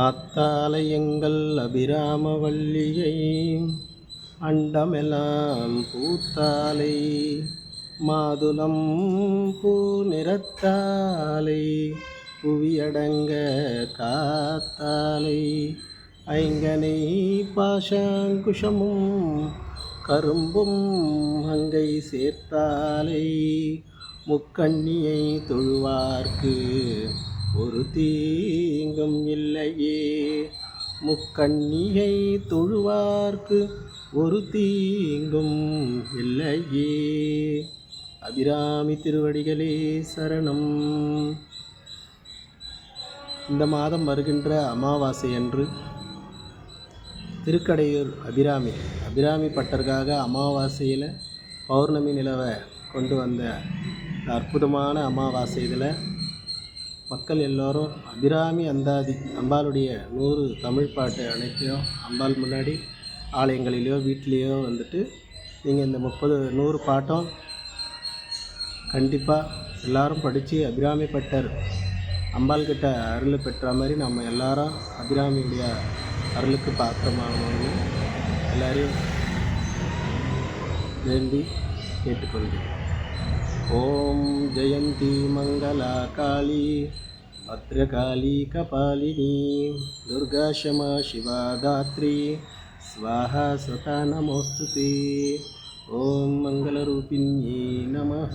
ஆத்தாலை எங்கள் அபிராம வல்லியை அண்டமெல்லாம் பூத்தாலை மாதுளம் பூ நிறத்தாலை புவியடங்க காத்தாலை ஐங்கனை பாசாங்குஷமும் கரும்பும் அங்கை சேர்த்தாலை முக்கண்ணியை தொழுவார்க்கு ஒரு தீங்கும் இல்லையே முக்கண்ணியை தொழுவார்க்கு ஒரு தீங்கும் இல்லையே. அபிராமி திருவடிகளே சரணம். இந்த மாதம் வருகின்ற அமாவாசை அன்று திருக்கடையூர் அபிராமி பட்டருக்காக அமாவாசையில் பௌர்ணமி நிலவை கொண்டு வந்த அற்புதமான அமாவாசை. இதில் மக்கள் எல்லோரும் அபிராமி அந்தாதி அம்பாளுடைய 100 தமிழ் பாட்டு அனைத்தையும் அம்பாள் முன்னாடி ஆலயங்களிலேயோ வீட்டிலேயோ வந்துட்டு நீங்கள் இந்த 100 பாட்டும் கண்டிப்பாக எல்லோரும் படித்து அபிராமி பட்டர் அம்பாள் கிட்ட அருள் பெற்ற மாதிரி நம்ம எல்லாரும் அபிராமியுடைய அருளுக்கு பாத்திரமாகணும்னு எல்லாரையும் வேண்டி கேட்டுக்கொள்கிறேன். ஓம் ஜெயந்தி மங்களா காளி பத்ரகாளி கபாலினி துர்கா க்ஷமா சிவா தாத்ரி ஸ்வாஹா சதா நமோஸ்துதே. ஓம் மங்களரூபிண்யே நமः.